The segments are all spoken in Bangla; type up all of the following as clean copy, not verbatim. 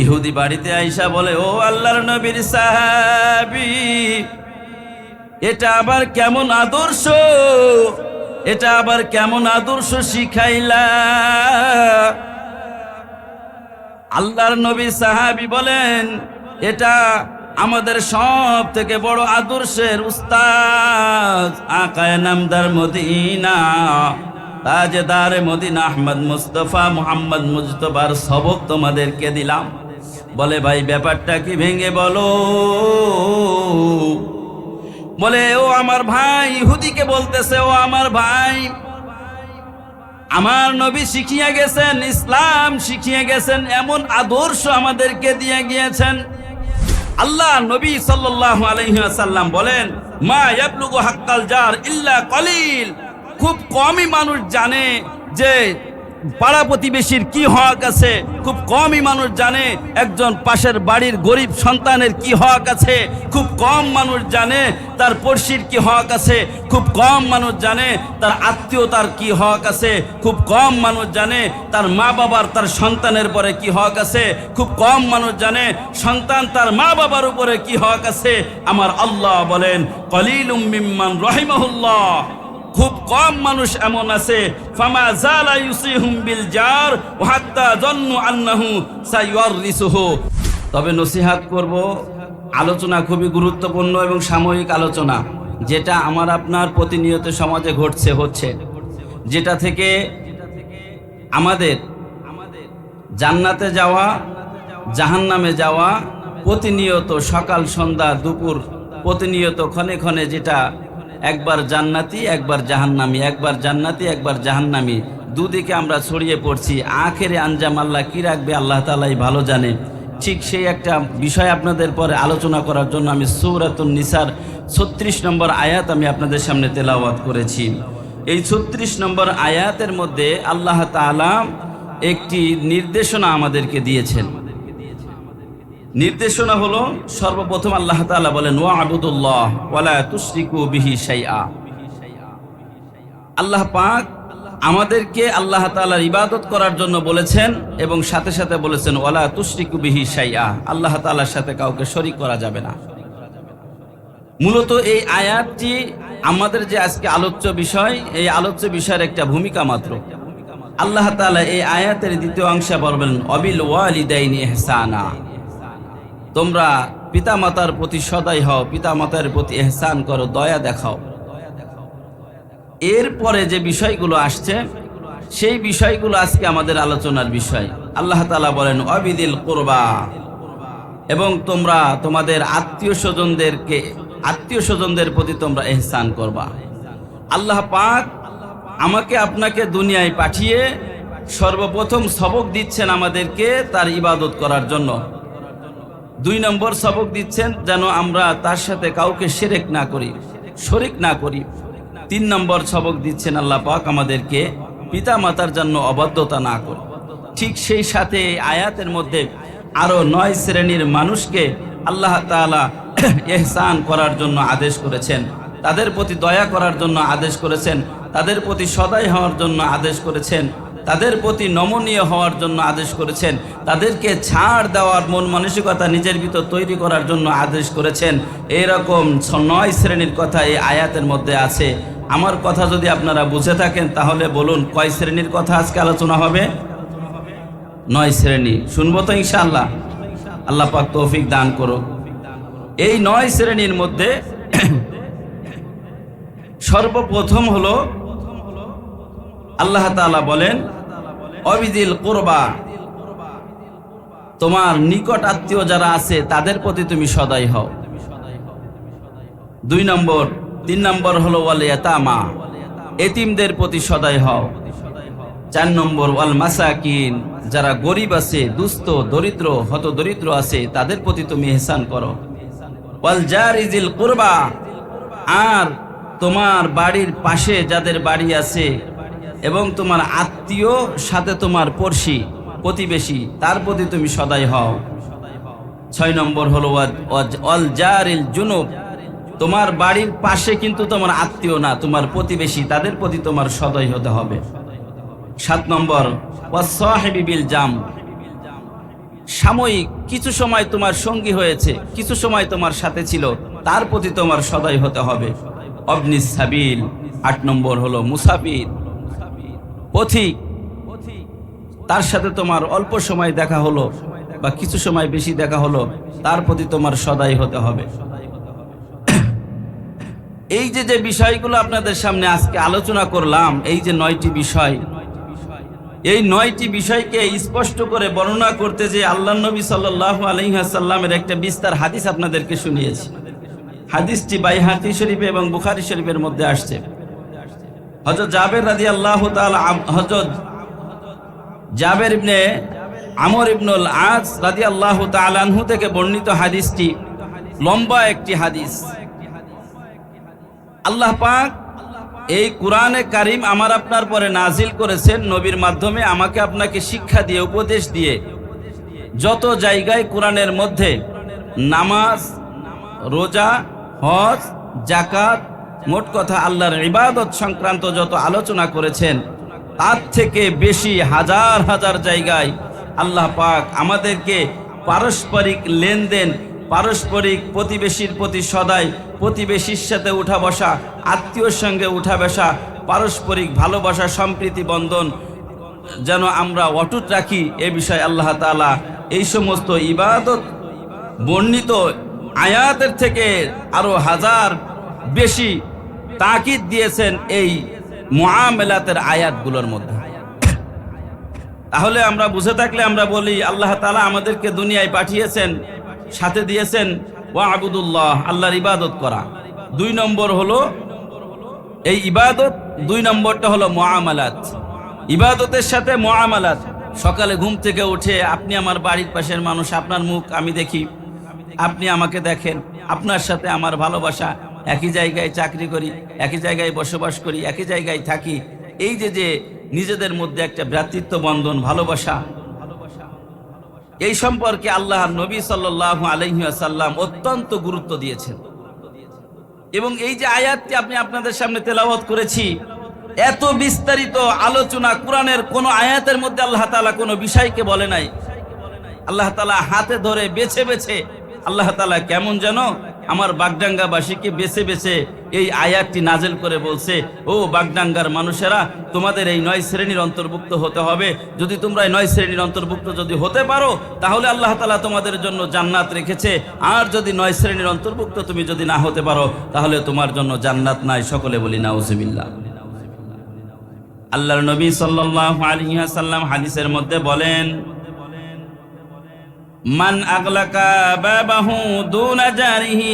ইহুদি বাড়িতে আইসা বলে, ও আল্লাহর নবীর সাহাবী, এটা আবার কেমন আদর্শ, এটা আবার কেমন আদর্শ শিখাইলা? আল্লাহর নবী সাহাবী বলেন, এটা আমাদের সব থেকে বড় আদর্শের উস্তাদ আকায়ে নামদার মদিনা তাজদার মদিনা আহমদ মুস্তফা মুহাম্মদ মুজতবার সবক তোমাদেরকে দিলাম। বলে, ভাই ব্যাপারটা কি ভেঙে বলো। বলে, ও আমার ভাই, ইহুদিকে বলতেছে, ও আমার ভাই, আমার নবী শিখিয়ে গেছেন, ইসলাম শিখিয়ে গেছেন, এমন আদর্শ আমাদেরকে দিয়ে গিয়েছেন। আল্লাহ নবী সাল্লাল্লাহু আলাইহি ওয়াসাল্লাম বলেন, মা ইয়াবলুগু হাক্কাল জার ইল্লা কলিল। খুব কমই মানুষ জানে যে পাড়া প্রতিবেশীর কি হক আছে, খুব কমই মানুষ জানে একজন পাশের বাড়ির গরিব সন্তানের কি হক আছে, খুব কম মানুষ জানে তার পড়শির কি হক আছে, খুব কম মানুষ জানে তার আত্মীয়তার কি হক আছে, খুব কম মানুষ জানে তার মা বাবার তার সন্তানের পরে কি হক আছে, খুব কম মানুষ জানে সন্তান তার মা বাবার উপরে কি হক আছে। আমার আল্লাহ বলেন, কলিলুম মিম্মান রহিমাহুল্লাহ, খুব কম মানুষ এমন আছে, ফামা জালা ইউসিহুম বিল জার ওয়া হাত্তা যান্নু আন্নাহু সাইওয়ারিসুহু। তবে নসিহত করব, আলোচনা খুবই গুরুত্বপূর্ণ এবং সাময়িক আলোচনা, যেটা আমার আপনার প্রতিনিয়ত সমাজে ঘটছে, হচ্ছে, যেটা থেকে আমাদের জান্নাতে যাওয়া, জাহান্নামে যাওয়া প্রতিনিয়ত সকাল সন্ধ্যা দুপুর প্রতিনিয়ত ক্ষণে ক্ষণে, যেটা একবার জান্নাতি একবার জাহান্নামী, একবার জান্নাতি একবার জাহান্নামী, দুদিকে আমরা ছড়িয়ে পড়ছি। আখেরে আঞ্জাম আল্লাহ কি রাখবে আল্লাহ তাআলাই ভালো জানে। ঠিক সেই একটা বিষয় আপনাদের পরে আলোচনা করার জন্য আমি সূরাতুন নিসার 36 নম্বর আয়াত আমি আপনাদের সামনে তেলাওয়াত করেছি। এই 36 নম্বর আয়াতের মধ্যে আল্লাহ তাআলা একটি নির্দেশনা আমাদেরকে দিয়েছেন। নির্দেশনা হলো, সর্বপ্রথম আল্লাহ তাআলা বলেন, ওয়া'বুদুল্লাহ ওয়ালা তুশরিকু বিহি শাইআ। আল্লাহ পাক আমাদেরকে আল্লাহ তাআলার ইবাদত করার জন্য বলেছেন এবং সাথে সাথে বলেছেন, ওয়ালা তুশরিকু বিহি শাইআ, আল্লাহ তাআলার সাথে কাউকে শরীক করা যাবে না। মূলত এই আয়াতটি আমাদের যে আজকে আলোচ্য বিষয়, এই আলোচ্য বিষয়ের একটা ভূমিকা মাত্র। আল্লাহ তাআলা এই আয়াতের দ্বিতীয় অংশে বলবেন, অবিল ওয়ালিদাইনি ইহসানা, তোমরা পিতামাতার প্রতি সদয় হও, পিতামাতার প্রতি ইহসান করো, দয়া দেখাও। এরপরে যে বিষয়গুলো আসছে সেই বিষয়গুলো আজকে আমাদের আলোচনার বিষয়। আল্লাহ তাআলা বলেন, অবিদিল কুরবা, এবং তোমরা তোমাদের আত্মীয় স্বজনদের প্রতি তোমরা ইহসান করবা। আল্লাহ পাক আমাকে আপনাকে দুনিয়ায় পাঠিয়ে সর্বপ্রথম সবক দিচ্ছেন আমাদেরকে তার ইবাদত করার জন্য। 2 নম্বর সবক দিচ্ছেন যেন আমরা তার সাথে কাউকে শিরক না করি, শরীক না করি। 3 নম্বর সবক দিচ্ছেন আল্লাহ পাক আমাদেরকে পিতা মাতার জন্য অবাধ্যতা না করি। ঠিক সেই সাথে আয়াতের মধ্যে আরো 9 শ্রেণীর মানুষকে আল্লাহ তাআলা ইহসান করার জন্য আদেশ করেছেন, তাদের প্রতি দয়া করার জন্য আদেশ করেছেন, তাদের প্রতি সদয় হওয়ার জন্য আদেশ করেছেন, তাদের প্রতি নমনীয় হওয়ার জন্য আদেশ করেছেন, তাদেরকে ছাড় দেওয়ার মন মানসিকতা নিজের ভিতর তৈরি করার জন্য আদেশ করেছেন। এইরকম 9 শ্রেণীর কথা এই আয়াতের মধ্যে আছে। আমার কথা যদি আপনারা বুঝে থাকেন তাহলে বলুন, কয় শ্রেণীর কথা আজকে আলোচনা হবে? 9 শ্রেণী। শুনবো তো ইনশাআল্লাহ? আল্লাহ পাক তৌফিক দান করুক। এই 9 শ্রেণীর মধ্যে সর্বপ্রথম হলো আল্লাহ তাআলা বলেন, অবিদিল কুরবা, তোমার নিকট আত্মীয় যারা আছে তাদের প্রতি তুমি সদয় হও। 2 নম্বর 3 নম্বর হলো ওয়াল ইয়াতামা, এতিমদের প্রতি সদয় হও। 4 নম্বর ওয়াল মাসাকিন, যারা গরিব আছে, দুস্থ দরিদ্র হতদরিদ্র আছে তাদের প্রতি তুমি ইহসান করো। ওয়াল জারিজিল কুরবা, আর তোমার বাড়ির পাশে যাদের বাড়ি আছে এবং তোমার আত্মীয় সাথে তোমার পড়শি প্রতিবেশী তার প্রতি তুমি সদয় হও। 6 নম্বর হলো ওয়াল জারিল জুনুব, তোমার বাড়ির পাশে কিন্তু তোমার আত্মীয় না, তোমার প্রতিবেশী, তাদের প্রতি তোমার সদয় হতে হবে। 7 নম্বর ওয়াস সাহিবি বিল জাম, সাময়িক কিছু সময় তোমার সঙ্গী হয়েছে, কিছু সময় তোমার সাথে ছিল, তার প্রতি তোমার সদয় হতে হবে। অবনিস সাবিল, 8 নম্বর হলো মুসাফির, পথিক, তার সাথে তোমার অল্প সময় দেখা হলো বা কিছু সময় বেশি দেখা হলো, তার প্রতি তোমার সদয় হতে হবে। এই যে বিষয়গুলো আপনাদের সামনে আজকে আলোচনা করলাম, এই যে 9টি বিষয়, এই 9টি বিষয়কে স্পষ্ট করে বর্ণনা করতে যে আল্লাহর নবী সাল্লাল্লাহু আলাইহি ওয়াসাল্লামের একটা বিস্তার হাদিস আপনাদেরকে শুনিয়েছি। হাদিসটি বাইহাকি শরীফে এবং বুখারী শরীফের মধ্যে আসছে। হযরত জাবের রাদিয়াল্লাহু তাআলা, হযরত জাবের ইবনে আমর ইবনুল আস রাদিয়াল্লাহু তাআলা আনহু থেকে বর্ণিত হাদিসটি লম্বা একটি হাদিস। আল্লাহ পাক এই কুরআনে কারীম আমার আপনার পরে নাজিল করেছেন নবীর মাধ্যমে, আমাকে আপনাকে শিক্ষা দিয়ে, উপদেশ দিয়ে। যত জায়গায় কুরআনের মধ্যে নামাজ, রোজা, হজ, যাকাত, মোট কথা আল্লাহর ইবাদত সংক্রান্ত যত আলোচনা করেছেন, তার থেকে বেশি হাজার হাজার জায়গায় আল্লাহ পাক আমাদেরকে পারস্পরিক লেনদেন, পারস্পরিক প্রতিবেশীর প্রতি সদাই, প্রতিবেশীর সাথে উঠা বসা, আত্মীয়র সঙ্গে উঠা বসা, পারস্পরিক ভালোবাসা, সম্প্রীতি বন্ধন যেন আমরা অটুট রাখি, এ বিষয়ে আল্লাহ তাআলা এই সমস্ত ইবাদত বর্ণিত আয়াতের থেকে আরো হাজার বেশি তাকিদ দিয়েছেন এই মুআমালাতের আয়াতগুলোর মধ্যে। তাহলে আমরা বুঝে থাকলে আমরা বলি আল্লাহ তাআলা আমাদেরকে দুনিয়ায় পাঠিয়েছেন, সাথে দিয়েছেন ওয়া'বুদুল্লাহ, আল্লাহর ইবাদত করা। 2 নম্বর হলো এই ইবাদত, 2 নম্বরটা হলো মুআমালাত। ইবাদতের সাথে মুআমালাত। সকালে ঘুম থেকে উঠে আপনি আমার বাড়ির পাশের মানুষ, আপনার মুখ আমি দেখি, আপনি আমাকে দেখেন, আপনার সাথে আমার ভালোবাসা, একই জায়গায় চাকরি করি, একই জায়গায় বসবাস করি, একই জায়গায় থাকি। এই যে নিজেদের মধ্যে একটা ভ্রাতৃত্ব বন্ধন, ভালোবাসা, এই সম্পর্কে আল্লাহর নবী সাল্লাল্লাহু আলাইহি ওয়াসাল্লাম অত্যন্ত গুরুত্ব দিয়েছেন। এবং এই যে আয়াতটি আপনি আপনাদের সামনে তেলাওয়াত করেছি, এত বিস্তারিত আলোচনা কুরআনের কোন আয়াতের মধ্যে আল্লাহ তাআলা কোনো বিষয়কে বলে নাই। আল্লাহ তাআলা হাতে ধরে বেছে বেছে, আল্লাহ তাআলা কেমন যেন আমার বাগডাঙ্গাবাসীকে বেছে বেছে এই আয়াতটি নাজেল করে বলছে, ও বাগডাঙ্গার মানুষেরা, তোমাদের এই 9 শ্রেণীর অন্তর্ভুক্ত হতে হবে। যদি তোমরা এই 9 শ্রেণীর অন্তর্ভুক্ত যদি হতে পারো, তাহলে আল্লাহ তাআলা তোমাদের জন্য জান্নাত রেখেছে। আর যদি 9 শ্রেণীর অন্তর্ভুক্ত তুমি যদি না হতে পারো, তাহলে তোমার জন্য জান্নাত নাই। সকলে বলি নাউজুবিল্লাহ। আল্লাহর নবী সাল্লাল্লাহু আলাইহি ওয়াসাল্লাম হাদিসের মধ্যে বলেন, মান আগলাকা বাবাহু দুনা জারিহি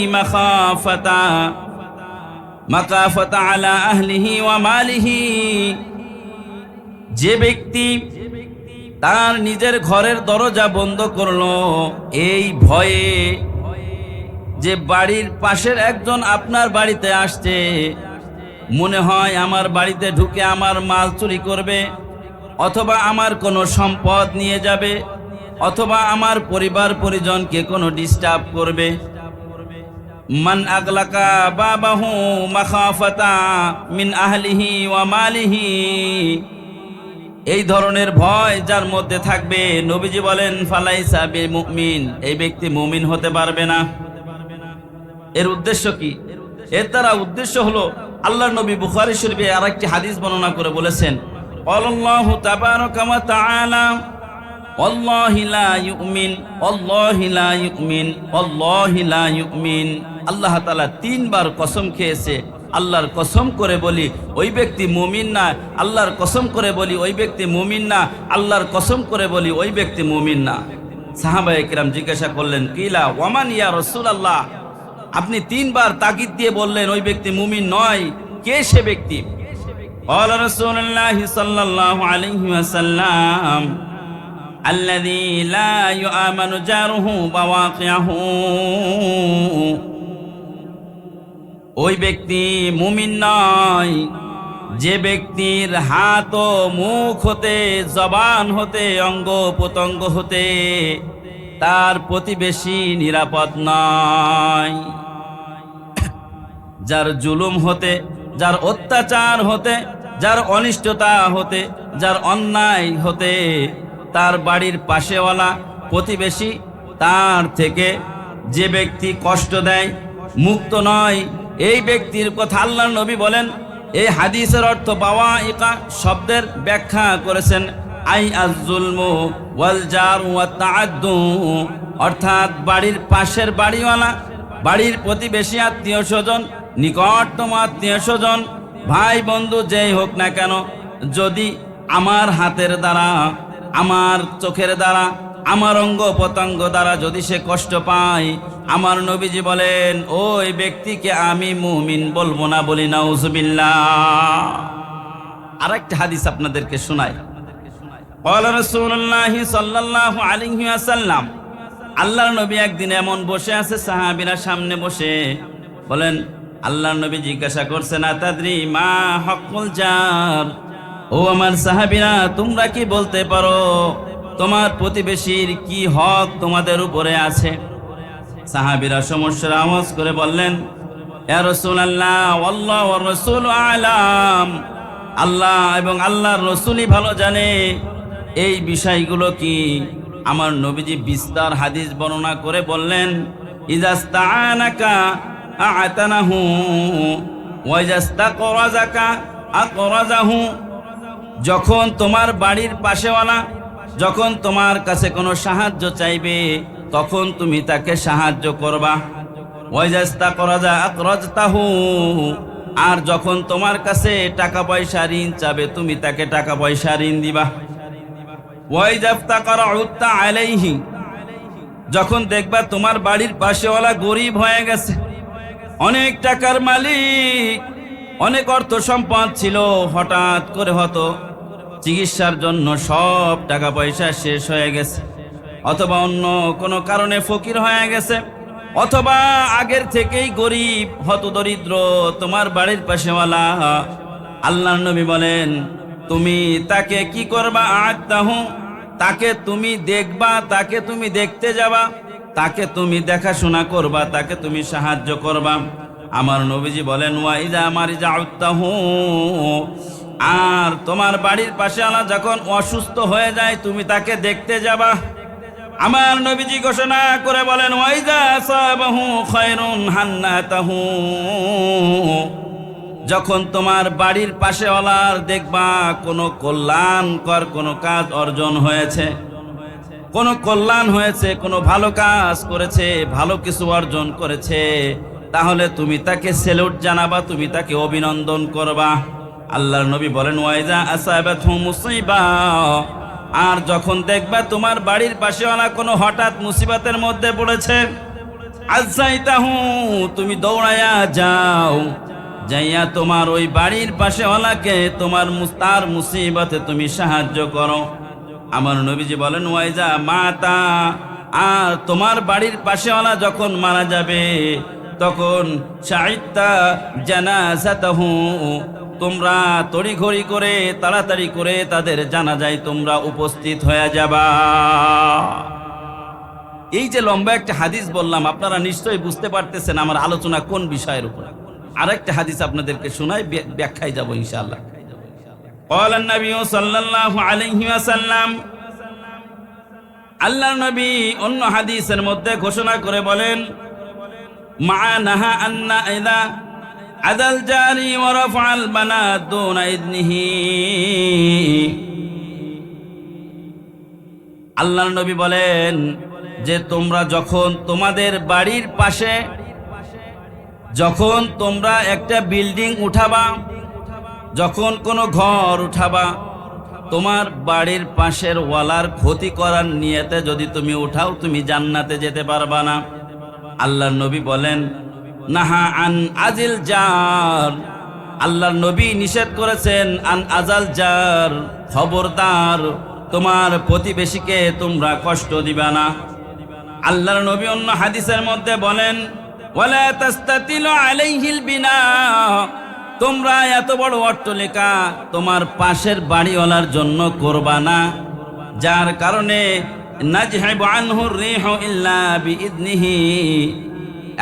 মাকাফাতা আলা আহলিহি ওয়া মালিহি, যে ব্যক্তি তার নিজের ঘরের দরজা বন্ধ করলো এই ভয়ে যে বাড়ির পাশের একজন আপনার বাড়িতে আসছে, মনে হয় আমার বাড়িতে ঢুকে আমার মাল চুরি করবে, অথবা আমার কোনো সম্পদ নিয়ে যাবে, অথবা আমার পরিবার পরিজনকে কোনো ডিস্টার্ব করবে। মান আগলাকা বাবাহু মাখাফাতা মিন আহলিহি ওয়া মালিহি, এই ধরনের ভয় যার মধ্যে থাকবে, নবীজি বলেন ফালাইসা বিমুমিন, এই ব্যক্তি মুমিন হতে পারবে না। এর উদ্দেশ্য কি? এর দ্বারা উদ্দেশ্য হলো, আল্লাহর নবী বুখারী শরীফে আরেকটি হাদিস বর্ণনা করে বলেছেন, আল্লাহু তাবারাকা ওয়া তাআলা আল্লাহি লা ইউমিন, আল্লাহি লা ইউমিন, আল্লাহি লা ইউমিন। আল্লাহ তাআলা 3 বার কসম খেয়েছে। আল্লাহর কসম করে বলি ওই ব্যক্তি মুমিন না, আল্লাহর কসম করে বলি ওই ব্যক্তি মুমিন না, আল্লাহর কসম করে বলি ওই ব্যক্তি মুমিন না। সাহাবায়ে কেরাম জিজ্ঞাসা করলেন, কিলা ওয়ামান ইয়া রাসূলুল্লাহ, আপনি 3 বার তাকিদ দিয়ে বললেন ওই ব্যক্তি মুমিন নয়, কে সে ব্যক্তি? ক্বালা রাসূলুল্লাহ সাল্লাল্লাহু আলাইহি ওয়াসাল্লাম, আল্লাযী লা ইউআমানু জারুহু বাওয়াকিহু, ওই ব্যক্তি মুমিন নয় যে ব্যক্তির হাত ও মুখ হতে, জবান হতে, অঙ্গ প্রত্যঙ্গ হতে তার প্রতিবেশী নিরাপদ নয়। যার জুলুম হতে, যার অত্যাচার হতে, যার অনিষ্টতা হতে, যার অন্যায় হতে তার বাড়ির পাশেওয়ালা প্রতিবেশী তার থেকে যে ব্যক্তি কষ্ট দেয় মুক্ত নয়, এই ব্যক্তির কথা আল্লাহর নবী বলেন। এই হাদিসের অর্থ বাওয়াইকা শব্দের ব্যাখ্যা করেছেন আই আজ-জুলমু ওয়াল জারু ওয়াত তাআদ্দু, অর্থাৎ বাড়ির পাশের বাড়িওয়ালা, বাড়ির প্রতিবেশী, আত্মীয় স্বজন, নিকটতম আত্মীয় স্বজন, ভাই বন্ধু যেই হোক না কেন, যদি আমার হাতের দ্বারা, আমার চোখের দ্বারা, আমার অঙ্গ প্রত্যঙ্গ দ্বারা যদি সে কষ্ট পায়, আমার নবীজি বলেন ওই ব্যক্তিকে আমি মুমিন বলবো না, বলি নাউজুবিল্লাহ। আরেকটা হাদিস আপনাদেরকে শোনাই। ক্বালা রাসূলুল্লাহ সাল্লাল্লাহু আলাইহি ওয়াসাল্লাম, আল্লাহর নবী একদিন এমন বসে আছে, সাহাবীরা সামনে বসে, বলেন আল্লাহর নবী জিজ্ঞাসা করছেন আতাদরি মা হকুল জার, ও আমার সাহাবীরা তোমরা কি বলতে পারো তোমার প্রতিবেশীর কি হক তোমাদের উপরে আছে? সাহাবীরা সমস্যার আওয়াজ করে বললেন ইয়া রাসূলুল্লাহ আল্লাহু ওয়া রাসূলু আলাম, আল্লাহ এবং আল্লাহর রাসূলই ভালো জানে এই বিষয়গুলো কি। আমার নবীজি বিস্তার হাদিস বর্ণনা করে বললেন ইজাস্তাআনাকা আ'তানাহু ওয়া ইজাস্তাকরাজাকা আকরাজাহু, যখন তোমার বাড়ির পাশেওয়ালা যখন তোমার কাছে কোনো সাহায্য চাইবে তখন তুমি তাকে সাহায্য করবা। ওয়া ইজাস্তাকরাজা আকরাজতাহু, আর যখন তোমার কাছে টাকা পয়সা ঋণ চাবে তুমি তাকে টাকা পয়সা ঋণ দিবা। ওয়া ইজাফতাকারা উত্তা আলাইহি, যখন দেখবা তোমার বাড়ির পাশেওয়ালা গরিব হয়ে গেছে, অনেক টাকার মালিক, অনেক অর্থ সম্পদ ছিল, হঠাৎ করে হতো চিকিৎসার জন্য সব টাকা পয়সা শেষ হয়ে গেছে, অথবা অন্য কোনো কারণে ফকির হয়ে গেছে, অথবা আগের থেকেই গরিব হতদরিদ্র তোমার বাড়ির পাশেওয়ালা, আল্লাহর নবী বলেন তুমি তাকে কি করবা? আ'তাহু, তাকে তুমি দেখবা, তাকে তুমি দেখতে যাবা, তাকে তুমি দেখাশোনা করবা, তাকে তুমি সাহায্য করবা। আমার নবীজি বলেন ওয়া ইযা মারিজাউতাহু, আর তোমার বাড়ির পাশেওয়ালা যখন অসুস্থ হয়ে যায় তুমি তাকে দেখতে যাবা। আমার নবীজি ঘোষণা করে বলেন ওয়া ইযা আসাবাহু খায়রুন হান্নাতাহু, যখন তোমার বাড়ির পাশেওয়ালার দেখবা কোনো কল্যাণকর কোনো কাজ অর্জন হয়েছে, কোনো কল্যাণ হয়েছে, কোনো ভালো কাজ করেছে, ভালো কিছু অর্জন করেছে, তাহলে তুমি তাকে সেলুট জানাবা, তুমি তাকে অভিনন্দন করবা। আল্লাহর নবী বলেন ওয়াইজা আসাবাতহু মুসিবা, আর যখন দেখবা তোমার বাড়ির পাশেওয়ালা কোনো হঠাৎ মুসিবতের মধ্যে পড়েছে, আযাইতাহু, তুমি দৌড়ায়া যাও, যাইয়া তোমার ওই বাড়ির পাশেওয়ালাকে তোমার তার মুসিবতে তুমি সাহায্য করো। আমার নবীজি বলেন ওয়াইজা মাতা, আর তোমার বাড়ির পাশেওয়ালা যখন মারা যাবে তখন শাহিদতা জানাজাতাহু, তোমরা তড়িঘড়ি করে তাড়াতাড়ি করে তাদের জানাজায় তোমরা উপস্থিত হয়ে যাবা। এই যে লম্বা একটা হাদিস বললাম, আপনারা নিশ্চয়ই বুঝতে পারতেছেন আমার আলোচনা কোন বিষয়ের উপর। আরেকটা হাদিস আপনাদেরকে শোনাই, ব্যাখ্যায় যাব ইনশাআল্লাহ। قال النبي صلى الله عليه وسلم, আল্লাহর নবী অন্য হাদিসের মধ্যে ঘোষণা করে বলেন মা নাহা আন্না ইদা আদাল জারি ওয়া রাফআল বানাত দুনা ইদনিহি, আল্লাহর নবী বলেন যে তোমরা যখন তোমাদের বাড়ির পাশে যখন তোমরা একটা বিল্ডিং উঠাবা, যখন কোনো ঘর উঠাবা, তোমার বাড়ির পাশের ওয়ালার ক্ষতি করার নিয়তে যদি তুমি উঠাও তুমি জান্নাতে যেতে পারবা না। আল্লাহর নবী বলেন নাহা আন আজিল জার, আল্লাহর নবী নিষেধ করেছেন আন আজাল জার, খবরদার তোমার প্রতিবেশীকে তোমরা কষ্ট দিবা না। আল্লাহর নবী অন্য হাদিসের মধ্যে বলেন ওয়ালা তাস্তাতিলু আলাইহিল বিনা, তোমরা এত বড় অট্টালিকা তোমার পাশের বাড়িওয়ালার জন্য করবা না, যার কারণে নাজহাবু আনহু রিহু ইল্লা বিইذনিহি,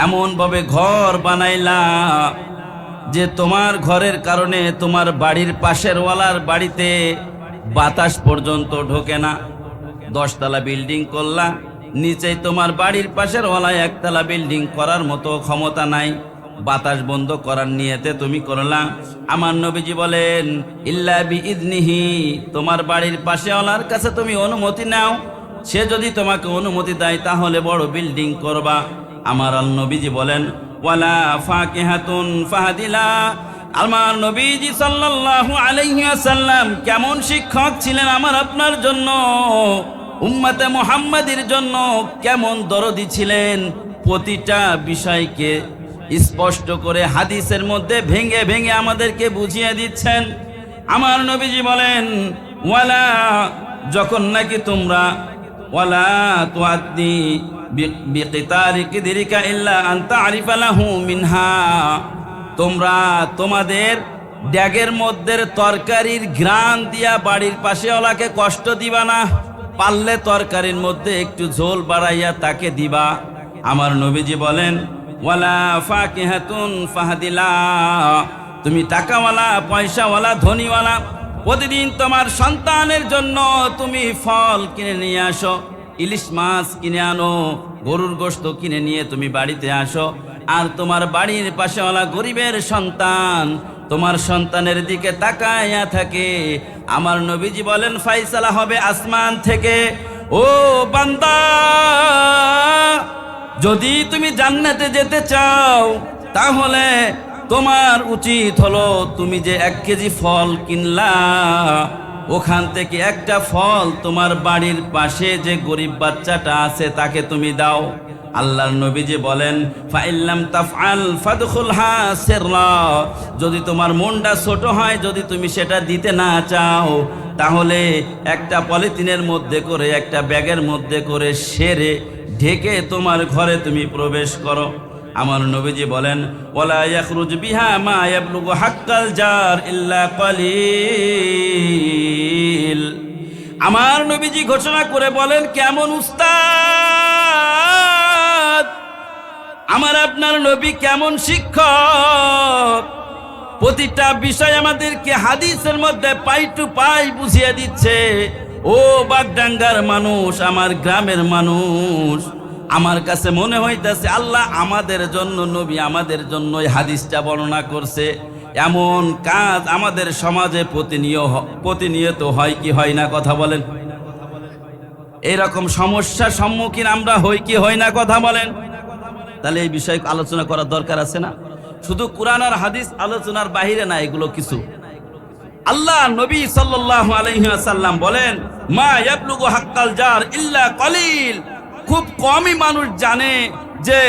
এমন ভাবে ঘর বানাইলা যে তোমার ঘরের কারণে তোমার বাড়ির পাশের ওয়ালার বাড়িতে বাতাস পর্যন্ত ঢোকে না, 10 তলা বিল্ডিং করলা, নিচেই তোমার বাড়ির পাশের ওয়ালা 1 তলা বিল্ডিং করার মতো ক্ষমতা নাই, বাতাস বন্ধ করার নিয়তে তুমি করলা। আমার নবীজি বলেন ইল্লা বিইذনিহি, তোমার বাড়ির পাশে ওয়ালার কাছে তুমি অনুমতি নাও, সে যদি তোমাকে অনুমতি দেয় তাহলে বড় বিল্ডিং করবা। আমার নবীজি বলেন ওয়ালা ফাকিহাতুন ফাহাদিলা। আমার নবীজি সাল্লাল্লাহু আলাইহি ওয়াসাল্লাম কেমন শিক্ষক ছিলেন আমার আপনার জন্য, উম্মতে মুহাম্মাদির জন্য কেমন দরদি ছিলেন, প্রতিটা বিষয়কে স্পষ্ট করে হাদিসের মধ্যে ভেঙে ভেঙে আমাদেরকে বুঝিয়ে দিচ্ছেন। আমার নবীজি বলেন ওয়ালা, যখন নাকি তোমরা ওয়ালা তুআদ্দি বিকিতারি কিদরিকা ইল্লা আন তা'রিফা লাহু মিনহা, তোমরা তোমাদের ড্যাগের মধ্যে তরকারির ঘ্রাণ দিয়া বাড়ির পাশে ওলাকে কষ্ট দিবা না, পারলে তরকারির মধ্যে একটু ঝোল বাড়াইয়া তাকে দিবা। আমার নবীজি বলেন ওয়ালা ফাকিহাতুন ফাহাদিলা, তুমি টাকাওয়ালা পয়সাওয়ালা ধনীওয়ালা প্রতিদিন তোমার সন্তানের জন্য তুমি ফল কিনে নিয়ে আসো, ইলিশ মাছ কিনে আনো, গরুর গোশত কিনে নিয়ে তুমি বাড়িতে আসো, আর তোমার বাড়ির পাশেওয়ালা গরিবের সন্তান তোমার সন্তানের দিকে তাকায়া থাকে। আমার নবীজি বলেন ফাইসালা হবে আসমান থেকে, ও বান্দা, যদি তুমি জান্নাতে যেতে চাও তাহলে তোমার উচিত হলো তুমি যে 1 কেজি ফল কিনলা, ওখান থেকে একটা ফল তোমার বাড়ির পাশে যে গরিব বাচ্চাটা আছে তাকে তুমি দাও। আল্লাহর নবীজি বলেন ফাইল্লাম তাফআল ফাদখুলহা সিররা, যদি তোমার মনটা ছোট হয়, যদি তুমি সেটা দিতে না চাও, তাহলে একটা পলিথিনের মধ্যে করে, একটা ব্যাগের মধ্যে করে সেরে ঢেকে তোমার ঘরে তুমি প্রবেশ করো। আমার নবীজি বলেন ওয়ালা ইয়াখরুজ বিহা মা ইয়াবলুগু হাক্কাল জার ইল্লা কলিল। আমার নবীজি ঘোষণা করে বলেন কেমন উস্তাদ, আমার আপনার নবী কেমন শিক্ষক, প্রতিটা বিষয় আমাদেরকে হাদিসের মধ্যে পাই টু পাই বুঝিয়ে দিচ্ছে। ও বাগডাঙ্গার মানুষ, আমার গ্রামের মানুষ, আমার কাছে মনে হইতেছে আল্লাহ আমাদের জন্য, নবী আমাদের জন্য এই হাদিসটা বর্ণনা করছে। এমন কাজ আমাদের সমাজে প্রতিনিয়ত হয় কি হয় না, কথা বলেন? এরকম সমস্যার সম্মুখীন আমরা হই কি হয় না, কথা বলেন? তাহলে এই বিষয়ে আলোচনা করার দরকার আছে না? শুধু কুরআন আর হাদিস আলোচনার বাহিরে না, এগুলো কিছু। আল্লাহ নবী সাল্লাল্লাহু আলাইহি ওয়াসাল্লাম বলেন মা ইয়াবলুগু হাক্কাল জার ইল্লা কলিল, খুব কমই মানুষ জানে যে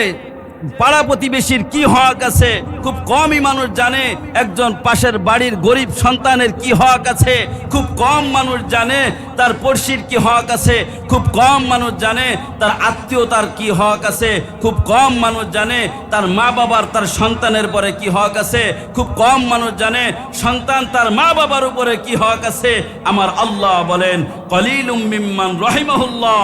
পাড়া প্রতিবেশীর কি হক আছে, খুব কমই মানুষ জানে একজন পাশের বাড়ির গরিব সন্তানের কি হক আছে, খুব কম মানুষ জানে তার পড়শির কি হক আছে, খুব কম মানুষ জানে তার আত্মীয়তার কি হক আছে, খুব কম মানুষ জানে তার মা বাবার তার সন্তানের পরে কি হক আছে, খুব কম মানুষ জানে সন্তান তার মা বাবার উপরে কি হক আছে। আমার আল্লাহ বলেন কলিলুম মিম্মান রহিমাহুল্লাহ,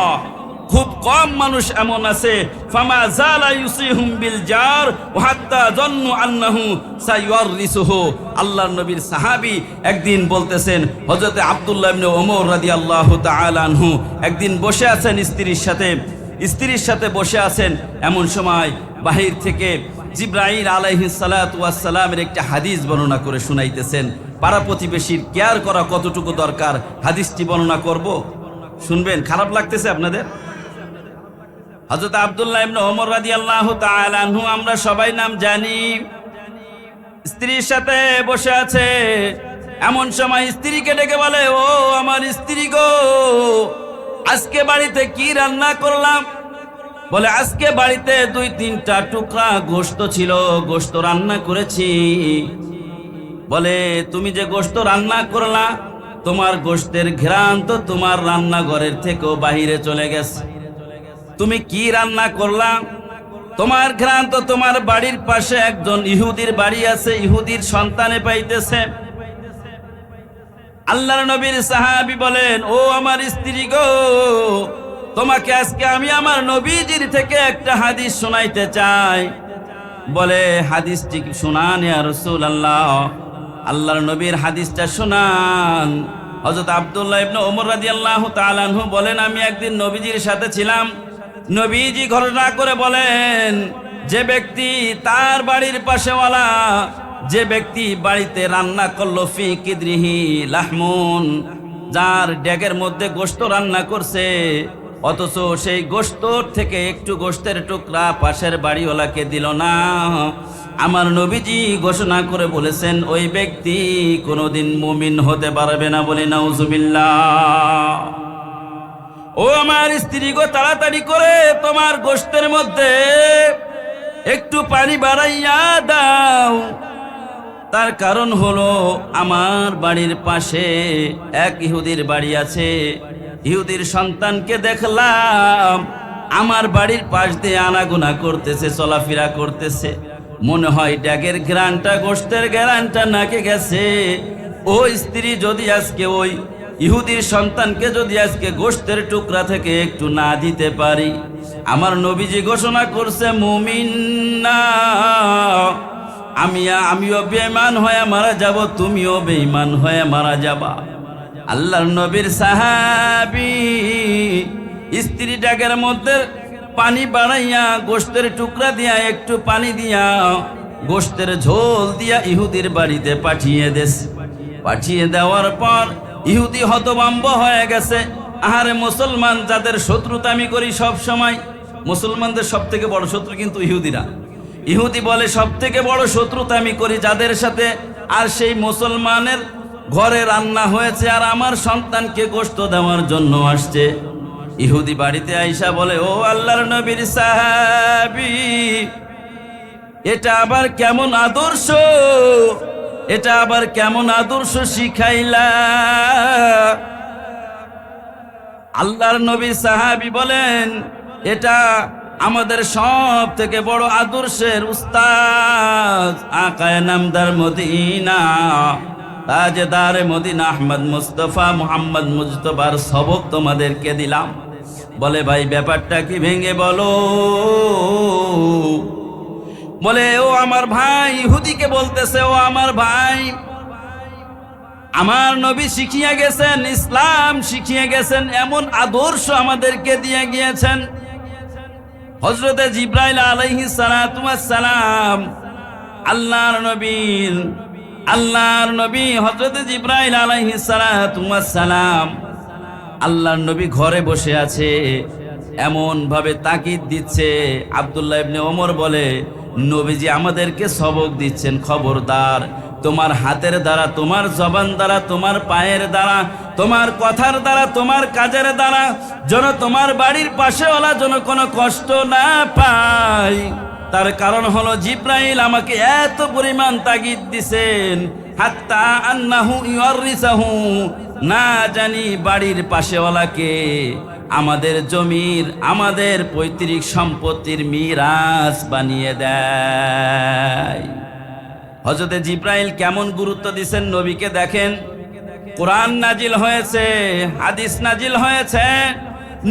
খুব কম মানুষ এমন আছে ফামা জালা ইউসিহুম বিল জার ওয়া হাত্তা যন্নু আন্নাহু সাইওয়ারিসুহু। আল্লাহর নবীর সাহাবী একদিন বলতেছেন, হযরতে আব্দুল্লাহ ইবনে ওমর রাদিয়াল্লাহু তাআলা আনহু একদিন বসে আছেন স্ত্রীর সাথে বসে আছেন, এমন সময় বাহির থেকে জিবরাইল আলাইহিস সালাতু ওয়াস সালামের একটা হাদিস বর্ণনা করে শুনাইতেছেন। পাড়া প্রতিবেশীর কেয়ার করা কতটুকু দরকার হাদিসটি বর্ণনা করব, শুনবেন? খারাপ লাগতেছে আপনাদের? হযরত আব্দুল্লাহ ইবনে ওমর রাদিয়াল্লাহু তাআলা আনহু আমরা সবাই নাম জানি, স্ত্রীর সাথে বসে আছে। এমন সময় স্ত্রীকে ডেকে বলে, ও আমার স্ত্রী গো, আজকে বাড়িতে কি রান্না করলাম? বলে আজকে বাড়িতে 2-3টা টুকরা গোশত ছিল, গোশত রান্না করেছি। বলে তুমি যে গোশত রান্না করলা, তোমার গোশতের ঘ্রাণ তো তোমার রান্নাঘরের থেকেও বাহিরে চলে গেছে। তুমি কি রান্না করলা? তোমার ঘ্রাণ তো তোমার বাড়ির পাশে একজন ইহুদির বাড়ি আছে, ইহুদির সন্তানে পাইতেছে। আল্লাহর নবীর সাহাবী বলেন, ও আমার স্ত্রী গো, তোমাকে আজকে আমি আমার নবীজির থেকে একটা হাদিস শোনাইতে চাই। বলে হাদিসটি কি শোনান ইয়া রাসূলুল্লাহ? আল্লাহর নবীর হাদিসটা শোনান। হযরত আব্দুল্লাহ ইবনে ওমর রাদিয়াল্লাহু তাআলা আনহু বলেন, আমি একদিন নবীজির সাথে ছিলাম। নবীজি ঘোষণা করে বলেন, যে ব্যক্তি তার বাড়ির পাশেওয়ালা, যে ব্যক্তি বাড়িতে রান্না করলো ফি কিদরিহি লাহমুন, যার ডেগের মধ্যে গোশত রান্না করছে, অথচ সেই গোশতর থেকে একটু গোশতের টুকরা পাশের বাড়িওয়ালাকে দিল না, আমার নবীজি ঘোষণা করে বলেছেন ওই ব্যক্তি কোনোদিন মুমিন হতে পারবে না। বলে নাউজুবিল্লাহ। ও আমার স্ত্রী গো, তাড়াতাড়ি করে তোমার গোশতের মধ্যে একটু পানি বাড়াইয়া দাও। তার কারণ হলো আমার বাড়ির পাশে এক ইহুদির বাড়ি আছে। ইহুদির সন্তানকে দেখলাম আমার বাড়ির পাশ দিয়ে আনাগোনা করতেছে, চলাফেরা করতেছে। মনে হয় ড্যাগের গ্রানটা, গোশতের গ্রানটা নাকে গেছে। ও স্ত্রী, যদি আজকে ওই ইহুদির সন্তানকে যদি আজকে গোশতের টুকরা থেকে একটু না দিতে পারি, আমার নবীজি ঘোষণা করছে মুমিন না। আমিও বেঈমান হয়ে মারা যাব, তুমিও বেঈমান হয়ে মারা যাবা। আল্লাহর নবীর সাহাবী স্ত্রী ড্যাগের মধ্যে পানি বাড়াইয়া গোশতের টুকরা দিয়া, একটু পানি দিয়া, গোশতের ঝোল দিয়া ইহুদির বাড়িতে পাঠিয়ে দেওয়ার পর ইহুদি হতভম্ব হয়ে গেছে। আহারে মুসলমান, যাদের শত্রুতা আমি করি সব সময়, মুসলমানদের সব থেকে বড় শত্রু কিন্তু ইহুদিরা। ইহুদি বলে সব থেকে বড় শত্রুতা আমি করি যাদের সাথে, আর সেই মুসলমানের ঘরে রান্না হয়েছে আর আমার সন্তানকে গোশত দেওয়ার জন্য আসছে। ইহুদি বাড়িতে আইসা বলে, ও আল্লাহর নবীর সাহাবী, এটা আবার কেমন আদর্শ, এটা আবার কেমন আদর্শ শিখাইলা? আল্লাহর নবী সাহাবী বলেন, এটা আমাদের সব থেকে বড় আদর্শের উস্তাদ আকায়ে নামদার মদিনা, তাজদারে মদিনা আহমদ মুস্তফা মুহাম্মদ মুজতবার সবক তোমাদেরকে দিলাম। বলে ভাই ব্যাপারটা কি ভেঙে বলো। বলে ও আমার ভাই, ইহুদিকে বলতেছে, ও আমার ভাই, আমার নবী শিখিয়ে গেছেন, ইসলাম শিখিয়ে গেছেন, এমন আদর্শ আমাদেরকে দিয়ে গিয়েছেন। হযরতে জিবরাইল আলাইহিস সালাতু ওয়াস সালাম, আল্লাহর নবী হযরতে জিবরাইল আলাইহিস সালাতু ওয়াস সালাম, আল্লাহর নবী ঘরে বসে আছে, এমন ভাবে তাকিদ দিচ্ছে। আব্দুল্লাহ ইবনে ওমর বলে, নবীজি আমাদেরকে সবক দিচ্ছেন, খবরদার তোমার হাতের দ্বারা, তোমার জবান দ্বারা, তোমার পায়ের দ্বারা, তোমার কথার দ্বারা, তোমার কাজের দ্বারা যেন তোমার বাড়ির পাশেওয়ালা যেন কোনো কষ্ট না পায়। তার কারণ হলো জিবরাইল আমাকে এত পরিমাণ তাগিদ দিছেন, হাত্তা আন্নাহু ইউরিসাহু, না জানি বাড়ির পাশেওয়ালাকে আমাদের জমির, আমাদের পৈতৃক সম্পত্তির মিরাস বানিয়ে দেয়। হযরতে জিবরাইল কেমন গুরুত্ব দিয়েছেন নবীকে দেখেন। কোরআন নাজিল হয়েছে, হাদিস নাজিল হয়েছে,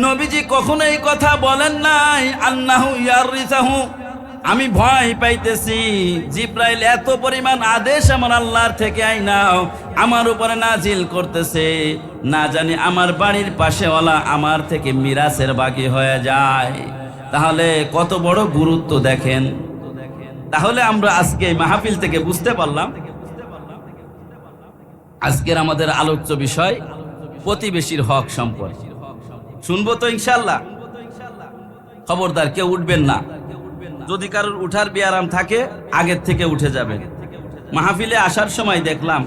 নবীজি কখনো এই কথা বলেন নাই আন্নাহু ইয়ারিসাহু, আমি ভয় পাইতেছি জিবরাইল এত পরিমাণ আদেশ আমার আল্লাহর থেকে আইনাও আমার উপরে নাজিল করতেছে, না জানি আমার বাড়ির পাশেওয়ালা আমার থেকে মিরাসের বাকি হয়ে যায়। তাহলে কত বড় গুরুত্ব দেখেন। তাহলে আমরা আজকে মাহফিল থেকে বুঝতে পারলাম, আজকের আমাদের আলোচ্য বিষয় প্রতিবেশীর হক সম্পর্কে। শুনবো তো ইনশাআল্লাহ? খবরদার কেউ উঠবেন না, যদি কারোর উঠার বিয়ারাম থাকে আগের থেকে উঠে যাবেন। মাহফিলে আসার সময় দেখলাম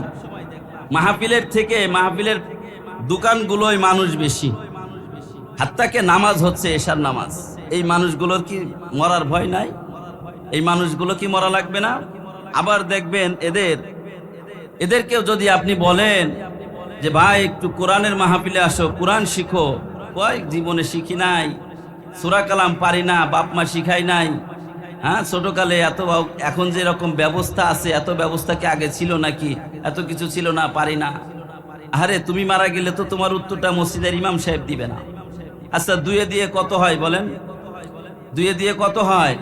মাহফিলের থেকে মাহফিলের দোকানগুলোয় মানুষ বেশি, হাত্তাকে নামাজ হচ্ছে এশার নামাজ। এই মানুষগুলোর কি মরার ভয় নাই? এই মানুষগুলো কি মরা লাগবে না? আবার দেখবেন এদেরকেও যদি আপনি বলেন যে ভাই একটু কোরআনের মাহফিলে আসো, কোরআন শিখো, কয় জীবনে শিখি নাই, সূরা কালাম পারি না, বাপ মা শিখাই নাই। হ্যাঁ, ছোটকালে এখন যে রকম ব্যবস্থা আছে, এত ব্যবস্থা কি আগে ছিল নাকি? এত কিছু ছিল না, পারি না। আরে তুমি মারা গেলে তো তোমার উত্তরটা মসজিদের ইমাম সাহেব দিবে না। আচ্ছা, দুয়ে দিয়ে কত হয় বলেন? দুয়ে দিয়ে কত হয়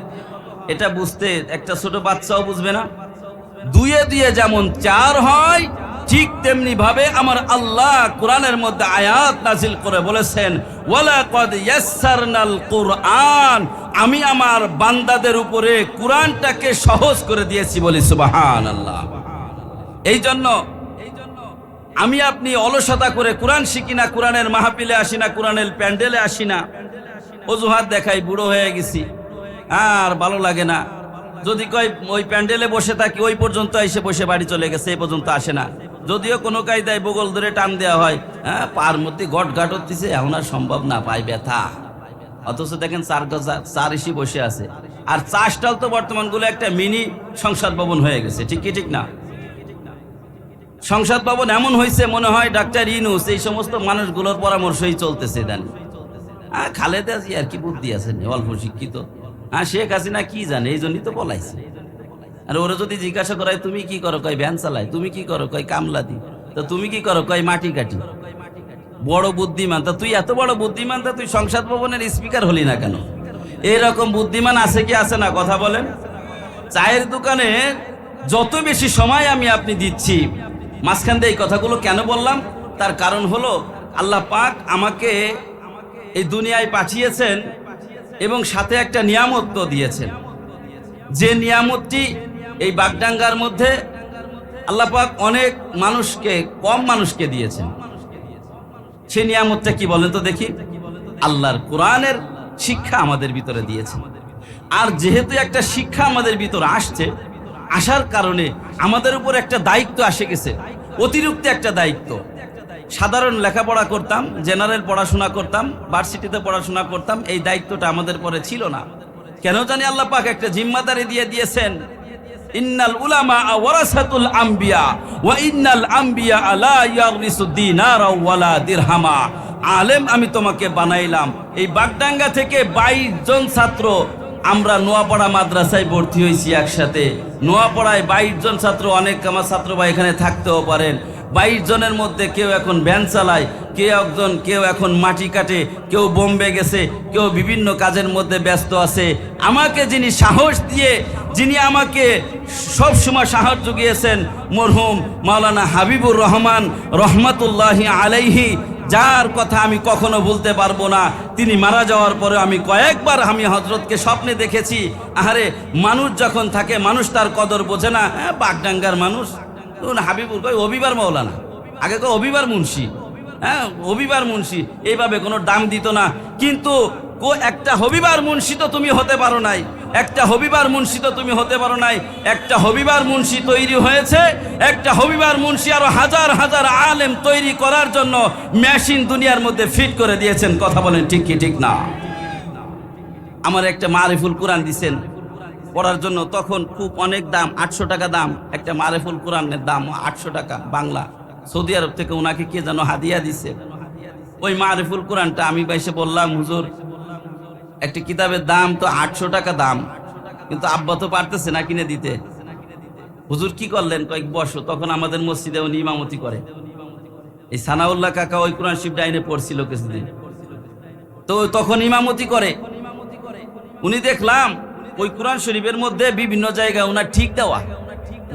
এটা বুঝতে একটা ছোট বাচ্চাও বুঝবে না। দুয়ে দিয়ে যেমন 4 হয়, ঠিক তেমনি ভাবে আমার আল্লাহ কোরআনের মধ্যে আয়াত নাজিল করে বলেছেন ওয়ালাকাদ ইয়াসসারনাল কুরআন, আমি আমার বান্দাদের উপরে কোরআনটাকে সহজ করে দিয়েছি, বলি সুবহানাল্লাহ। এই জন্য আমি আপনি অলসতা করে কোরআন শিখি না, কোরআনের মাহফিলে আসি না, কোরআনের প্যান্ডেলে আসি না, অজুহাত দেখাই বুড়ো হয়ে গেছি আর ভালো লাগে না। যদি কয় ওই প্যান্ডেলে বসে থাকি ওই পর্যন্ত এসে বসে বাড়ি চলে গেছে, এই পর্যন্ত আসে না। যদিও কোনো কায়দায় বগল ধরে টান দেওয়া হয়, হ্যাঁ পার মধ্যে গট ঘাট হচ্ছে, এখন আর সম্ভব না, পায় ব্যথা। অথচ দেখেন চার ইসি বসে আছে। আর চাষটাল তো বর্তমানগুলো একটা মিনি সংসদ ভবন হয়ে গেছে, ঠিক কি ঠিক না? সংসদ ভবন এমন হয়েছে মনে হয় ডাক্তার ইউনূস এই সমস্ত মানুষগুলোর পরামর্শই চলতেছে। দেন খালেদা জিয়ার কি বুদ্ধি আছে, অল্প শিক্ষিত। শেখ হাসিনা কি জানে, এই জন্যই তো বলাইছে। আর ওরা যদি জিজ্ঞাসা করায় তুমি কি করো, কয় ভ্যান চালায়। তুমি কি করো, কয় কামলা দি। তো তুমি কি করো, কয় মাটি কাটি। বড় বুদ্ধিমান, তা তুই এত বড় বুদ্ধিমান, তা তুই সংসদ ভবনের স্পিকার হলি না কেন? এরকম বুদ্ধিমান আছে কি আছে না, কথা বলেন। চায়ের দোকানে যত বেশি সময় আমি আপনি দিচ্ছি, মাঝখান দিয়ে এই কথাগুলো কেন বললাম, তার কারণ হলো আল্লাহ পাক আমাকে এই দুনিয়ায় পাঠিয়েছেন এবং সাথে একটা নিয়ামত দিয়েছেন। যে নিয়ামতটি এই বাগডাঙ্গার মধ্যে আল্লাহ পাক অনেক মানুষকে, কম মানুষকে দিয়েছেন। সেই নিয়ামতটা কি বলেন তো দেখি? আল্লাহর কোরআনের শিক্ষা আমাদের ভিতরে দিয়েছেন। আর যেহেতু একটা শিক্ষা আমাদের ভিতরে আসছে, আসার কারণে আমাদের উপর একটা দায়িত্ব এসে গেছে, অতিরিক্ত একটা দায়িত্ব। সাধারণ লেখাপড়া করতাম, জেনারেল পড়াশোনা করতাম, ভার্সিটিতে পড়াশোনা করতাম, এই দায়িত্বটা আমাদের পরে ছিল না। কেন জানি আল্লাহ পাক একটা জিম্মাদারি দিয়ে দিয়েছেন, ইন্নাল উলামা ওয়ারাসাতুল আম্বিয়া ওয়া ইন্নাল আম্বিয়া লা ইয়ারিসু দিনারা ওয়ালা দিরহামা। আলেম আমি তোমাকে বানাইলাম। এই বাগডাঙ্গা থেকে 22 জন ছাত্র আমরা নোয়াপাড়া মাদ্রাসায় ভর্তি হয়েছি একসাথে। নোয়াপাড়ায় 22 জন ছাত্র, অনেক আমার ছাত্র ভাই এখানে থাকতেও পারেন। 22 জনের মধ্যে কেউ এখন ভ্যান চালায়, কেউ এখন মাটি কাটে, কেউ বোম্বে গেছে, কেউ বিভিন্ন কাজের মধ্যে ব্যস্ত আছে। আমাকে যিনি সাহস দিয়ে, যিনি আমাকে সব সময় সাহস জুগিয়েছেন, মরহুম মাওলানা হাবিবুর রহমান রহমাতুল্লাহি আলাইহি, যার কথা আমি কখনো ভুলতে পারবো না। তিনি মারা যাওয়ার পরে আমি কয়েকবার আমি হযরতকে স্বপ্নে দেখেছি। আরে মানুষ যখন থাকে, মানুষ তার কদর বোঝে না। বাগডাঙ্গার মানুষ, হাবিবুর কয় অবিবার মাওলানা, আগে কয় অবিবার মুন্সি, অবিবার মুন্সি, এইভাবে কোনো দাম দিত না। কিন্তু একটা হবিবার মুন্সি তো তুমি হতে পারো নাই, একটা হবিবার মুন্সি তো তুমি হতে পারো নাই। একটা হবিবার মুন্সি তৈরি হয়েছে, একটা হবিবার মুন্সি আরো হাজার হাজার আলেম তৈরি করার জন্য মেশিন দুনিয়ার মধ্যে ফিট করে দিয়েছেন। কথা বলেন ঠিক কি ঠিক না? আমার একটা মারিফুল কোরআন দিছেন পড়ার জন্য, তখন খুব অনেক দাম, 800 টাকা দাম। একটা মারিফুল কোরআনের দাম 800 টাকা বাংলা। সৌদি আরব থেকে ওনাকে কে যেন হাদিয়া দিছে। ওই মারিফুল কোরআনটা আমি বাইসে বললাম, হুজুর একটা কিতাবের দাম তো 800 টাকা দাম, কিন্তু আব্বা তো পারতেছে না কিনে দিতে। হুজুর কি করলেন, কয়েক বছর তখন আমাদের মসজিদে উনি ইমামতি করে। এই সানাউল্লাহ কাকা ওই কোরআন শরীফ ডাইনে পড়ছিল কিছুদিন, তো তখন ইমামতি করে উনি। দেখলাম ওই কোরআন শরীফের মধ্যে বিভিন্ন জায়গায় ওনার ঠিক দেওয়া,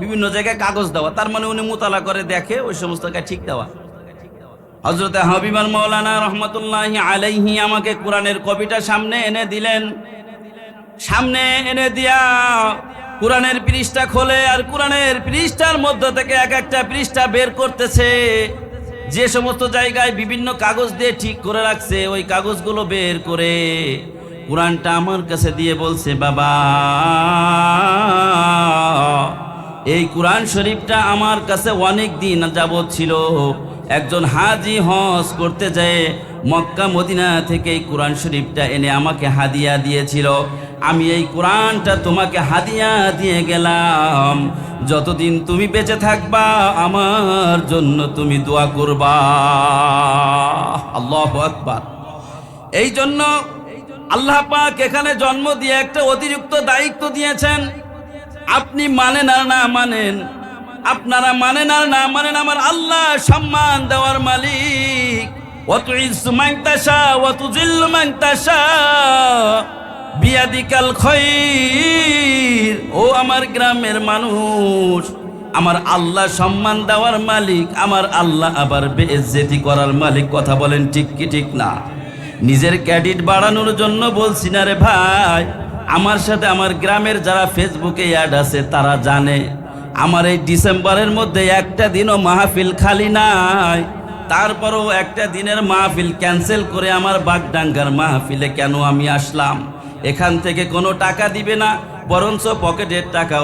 বিভিন্ন জায়গায় কাগজ দেওয়া, তার মানে উনি মুতালা করে দেখে ওই সমস্ত জায়গায় ঠিক দেওয়া। হযরতে হাবিবুর মাওলানা রহমাতুল্লাহি আলাইহি আমাকে কোরআনের কপিটা সামনে এনে দিলেন। সামনে এনে দিয়া কোরআনের পৃষ্ঠা খোলে, আর কোরআনের পৃষ্ঠার মধ্য থেকে এক একটা পৃষ্ঠা বের করতেছে। যে সমস্ত জায়গায় বিভিন্ন কাগজ দিয়ে ঠিক করে রাখছে, ওই কাগজগুলো বের করে কোরআনটা আমার কাছে দিয়ে বলছে, বাবা এই কোরআন শরীফটা আমার কাছে অনেক দিন যাবত ছিল। একজন হাজি হজ করতে যায় মক্কা মদিনা থেকে এই কোরআন শরীফটা এনে আমাকে হাদিয়া দিয়েছিল। আমি এই কোরআনটা তোমাকে হাদিয়া দিয়ে গেলাম। যতদিন তুমি বেঁচে থাকবা আমার জন্য তুমি দোয়া করবা। আল্লাহু আকবার। এই জন্য আল্লাহ পাক এখানে জন্ম দিয়ে একটা অতিরিক্ত দায়িত্ব দিয়েছেন। আপনি মানেন আর না মানেন, আপনারা মানেন আর না মানেন, আমার আল্লাহ সম্মান দেওয়ার মালিক। ওয়াতুইজ্জু মান তাশা ওয়া তুযিল্লু মান তাশা বিয়াদিকাল খায়র। ও আমার গ্রামের মানুষ, আমার আল্লাহ সম্মান দেওয়ার মালিক, আমার আল্লাহ আবার বেইজ্জতি করার মালিক। কথা বলেন ঠিক কি ঠিক না? নিজের ক্রেডিট বাড়ানোর জন্য বলছি না রে ভাই। আমার সাথে আমার গ্রামের যারা ফেসবুকে অ্যাড আছে তারা জানে আমার এই ডিসেম্বরের মধ্যে একটা দিনও মাহফিল খালি নাই। তারপরও একটা দিনের মাহফিল ক্যান্সেল করে আমার বাগডাঙ্গার মাহফিলে কেন আমি আসলাম? এখান থেকে কোনো টাকা দিবে না, বরঞ্চ পকেটের টাকা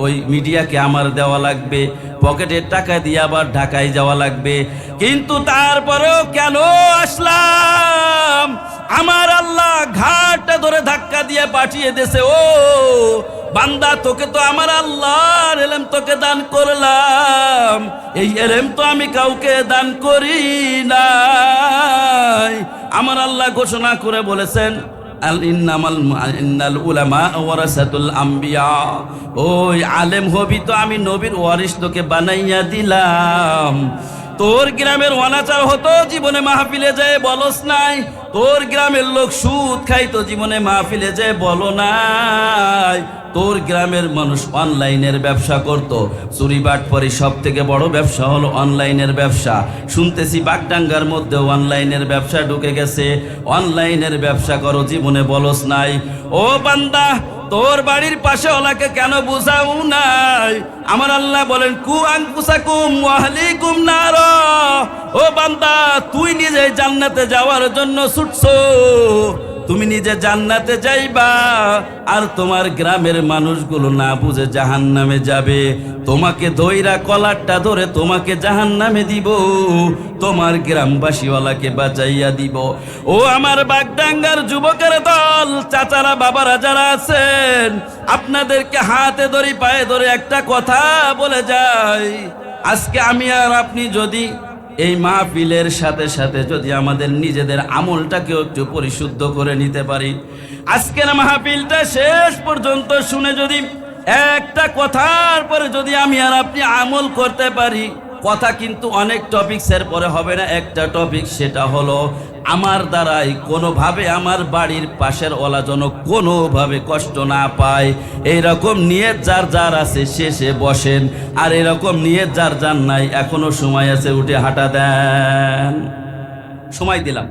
ওই মিডিয়াকে আমার দেওয়া লাগবে, পকেটের টাকা দিয়ে আবার ঢাকায় যাওয়া লাগবে। কিন্তু তারপরেও কেন আসলাম? আমার আল্লাহ ঘাটটা ধরে ধাক্কা দিয়ে পাঠিয়ে দিয়েছে, ও বান্দা তোকে তো আমার আল্লাহর ইলম তোকে দান করলাম, এই ইলম তো আমি কাউকে দান করি নাই। আমার আল্লাহ ঘোষণা করে বলেছেন ইন্নাল উলামা ওয়ারাসাতুল আম্বিয়া, ওই আলেম হবি তো আমি নবীর ওয়ারিস তোকে বানাইয়া দিলাম। তোর গ্রামের অনাচার হতো, জীবনে মাহফিলে যায় বলস নাই। তোর গ্রামের লোক সুদ খাইতো, জীবনে মাহফিলে যায় বলো নাই। তোর গ্রামের মানুষ অনলাইনের ব্যবসা করত, চুরি বাটপারি সব থেকে বড় ব্যবসা হলো অনলাইনের ব্যবসা। শুনতেছি বাগডাঙ্গার মধ্যে অনলাইনের ব্যবসা ঢুকে গেছে। অনলাইনের ব্যবসা করো, জীবনে বলস নাই। ও বান্দা, তোর বাড়ির পাশে ওলাকে কেন বুঝাও নাই? আমার আল্লাহ বলেন কু আনফুসাকুম ওয়া আহলিকুম নার। ও বান্দা, তুই নিজে জান্নাতে যাওয়ার জন্য ছুটছো, তুমি নিজে জান্নাতে যাইবা, আর তোমার গ্রামের মানুষগুলো না বুঝে জাহান্নামে যাবে। তোমাকে ধইরা কলারটা ধরে তোমাকে জাহান্নামে দিব, তোমার গ্রামবাসীওয়ালাকে বাঁচাইয়া দিব। ও আমার বাগডাঙ্গার যুবকের দল, চাচারা বাবারা যারা আছেন, আপনাদেরকে হাতে ধরি পায়ে ধরে একটা কথা বলে যাই। আজকে আমি আর আপনি যদি এই মাহফিলের সাথে সাথে যদি আমাদের নিজেদের আমলটাকেও একটু পরিশুদ্ধ করে নিতে পারি, আজকের মাহফিলটা শেষ পর্যন্ত শুনে যদি একটা কথার পরে যদি আমি আর আপনি আমল করতে পারি, কথা কিন্তু অনেক টপিক্সের পরে হবে না, একটা টপিক, সেটা হলো আমার দ্বারাই কোনোভাবে আমার বাড়ির পাশের ওলা যেন কোনোভাবে কষ্ট না পায়। এইরকম নিয়ত যার যার আছে সে বসেন, আর এরকম নিয়ত যার যার নাই এখনো সময় আছে, উঠে হাঁটা দেন। সময় দিলাম।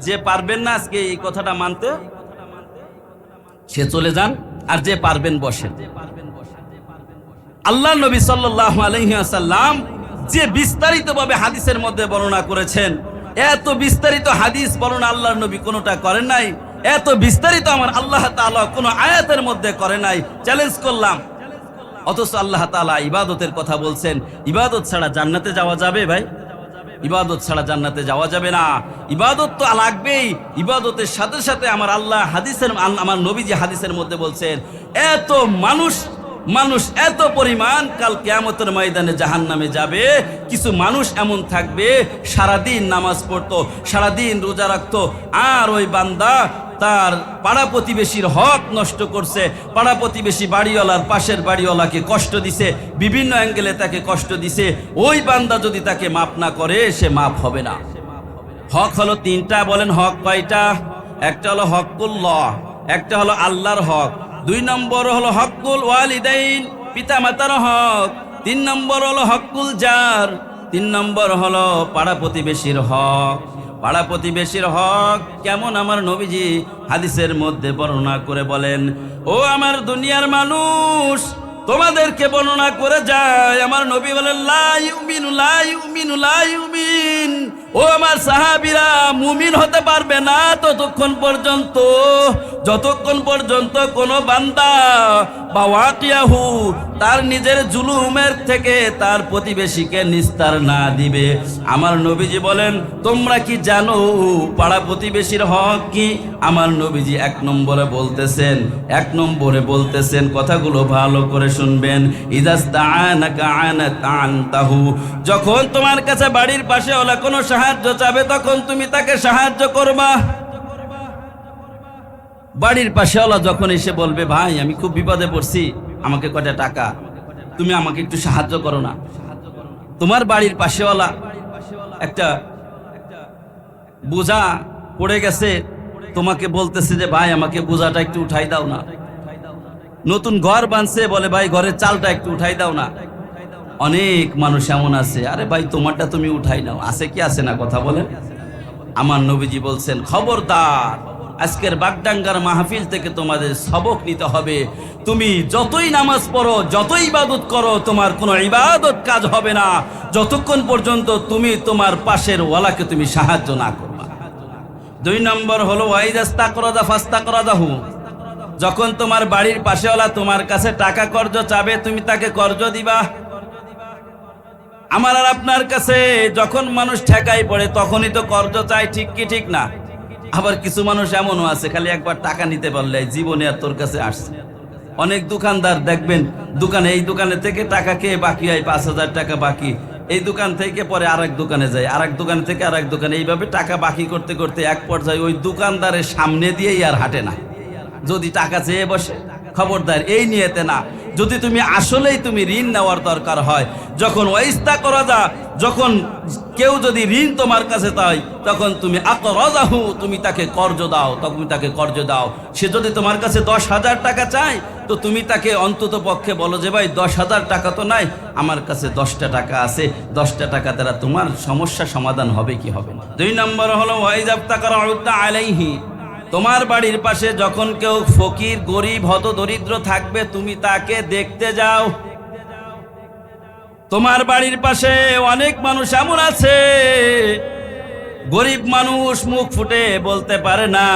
যে পারবেন না আজকে এই কথাটা মানতে সে চলে যান, আর যে পারবেন বসেন। আল্লাহ নবী সাল্লাল্লাহু আলাইহি ওয়াসাল্লাম যে বিস্তারিতভাবে হাদিসের মধ্যে বর্ণনা করেছেন, এত বিস্তারিত হাদিস বর্ণনা আল্লাহর নবী কোনোটা করেন নাই, এত বিস্তারিত আমার আল্লাহ তাআলা কোনো আয়াতের মধ্যে করে নাই। চ্যালেঞ্জ করলাম। অথচ আল্লাহ তাআলা ইবাদতের কথা বলছেন। ইবাদত ছাড়া জান্নাতে যাওয়া যাবে ভাই? ইবাদত ছাড়া জান্নাতে যাওয়া যাবে না। ইবাদত তো লাগবেই। ইবাদতের সাথে সাথে আমার আল্লাহ হাদিসের, আমার নবীজি হাদিসের মধ্যে বলছেন, এত মানুষ এত পরিমাণ কাল কিয়ামতের ময়দানে জাহান্নামে যাবে। কিছু মানুষ এমন থাকবে সারাদিন নামাজ পড়তো, সারাদিন রোজা রাখতো, আর ওই বান্দা তার পাড়া প্রতিবেশীর হক নষ্ট করছে, পাড়া প্রতিবেশী বাড়িওয়ালার পাশের বাড়িওয়ালাকে কষ্ট দিছে, বিভিন্ন অ্যাঙ্গেলে তাকে কষ্ট দিছে। ওই বান্দা যদি তাকে মাফ না করে, সে মাফ হবে না। হক হলো তিনটা, বলেন হক কয়টা? একটা হলো হকুল্লাহ, একটা হলো আল্লাহর হক, 2 নম্বর হলো হকুল ওয়ালিদাইন, পিতা মাতার হক, 3 নম্বর হলো হকুল জার, 3 নম্বর হলো পাড়া প্রতিবেশীর হক। পাড়া প্রতিবেশীর হক কেমন আমার নবীজি হাদিসের মধ্যে বর্ণনা করে বলেন, ও আমার দুনিয়ার মানুষ, তোমাদেরকে বর্ণনা করে যায়। আমার নবী বলেন লা ইউমিনু লা ইউমিনু লা ইউমিন। ও আমার সাহাবীরা, মুমিন হতে পারবে না যতক্ষণ পর্যন্ত কোন বান্দা বাওয়াকিয়াহু তার নিজের জুলুমের থেকে তার প্রতিবেশীকে নিস্তার না দিবে। আমার নবীজি বলেন, তোমরা কি জানো পাড়া প্রতিবেশীর হক কি? আমার নবীজি 1 নম্বরে বলতেছেন, কথাগুলো ভালো করে শুনবেন। ইদাস্তাআনাকা আনাতাহু, যখন তোমার কাছে বাড়ির পাশে ওলা কোনো সাহায্য চাবে, তখন তুমি তাকে সাহায্য করবা। বাড়ির পাশে ওলা যখন এসে বলবে, ভাই আমি খুব বিপদে পড়ছি, আমাকে কয়টা টাকা, তুমি আমাকে একটু সাহায্য করো না। তোমার বাড়ির পাশেওয়ালা একটা বোঝা পড়ে গেছে, তোমাকে বলতেছে যে ভাই আমাকে বোঝাটা একটু উঠাই দাও না। নতুন ঘর বানছে, বলে ভাই ঘরের চালটা একটু উঠাই দাও না। অনেক মানুষ এমন আছে, আরে ভাই তোমারটা তুমি উঠাই নাও, আছে কি আছে না কথা বলেন। আমার নবীজি বলছেন খবরদার, আজকের বাগডাঙ্গার মাহফিল থেকে তোমাদের সবক নিতে হবে। তুমি যতই নামাজ পড়ো, যতই ইবাদত করো, তোমার কোনো ইবাদত কাজ হবে না যতক্ষণ পর্যন্ত তুমি তোমার পাশের ওয়ালাকে তুমি সাহায্য না করবা। 2 নম্বর হলো ওয়াইদাস্তাকরাদা ফাস্তাকরাদাহু, যখন তোমার বাড়ির পাশেওয়ালা তোমার কাছে টাকা কর্জ চাবে তুমি তাকে কর্জ দিবা। আমার আর আপনার কাছে যখন মানুষ ঠেকাই পড়ে তখনই তো কর্জ চাই, ঠিক কি ঠিক না? আবার কিছু মানুষ এমনও আছে খালি একবার টাকা নিতে পারলে জীবনে আর তোর কাছে আসছে। অনেক দোকানদার দেখবেন দোকানে, এই দোকানে থেকে টাকা খেয়ে বাকি হয় 5,000 টাকা বাকি, এই দোকান থেকে পরে আরেক দোকানে যায়, আরেক দোকান থেকে আরেক দোকানে, এইভাবে টাকা বাকি করতে করতে এক পর্যায়ে ওই দোকানদারের সামনে দিয়েই আর হাঁটে না। যদি টাকা চেয়ে বসে, খবরদার এই নিয়েতে না। যদি তুমি আসলেই তুমি ঋণ নেওয়ার দরকার হয়, যখন ওয়াইস্তাকরাদা, যখন কেউ যদি ঋণ তোমার কাছে চায় তখন তুমি আকরাদাহু, তুমি তাকে কর্জ দাও, তখন তাকে কর্জ দাও। সে যদি তোমার কাছে 10,000 টাকা চায় তো তুমি তাকে অন্তত পক্ষে বলো যে ভাই 10,000 টাকা তো নাই, আমার কাছে 10টা টাকা আছে, 10টা টাকা দ্বারা তোমার সমস্যা সমাধান হবে কি হবে না। 2 নম্বর হলো ওয়াইজাবতাকারউদ্দা আলাইহি, তোমার বাড়ির পাশে যখন কেউ ফকির, গরিব, হত দরিদ্র থাকবে তুমি তাকে দেখতে যাও। তোমার বাড়ির পাশে অনেক মানুষ এমন আছে, গরিব মানুষ মুখ ফুটে বলতে পারে না,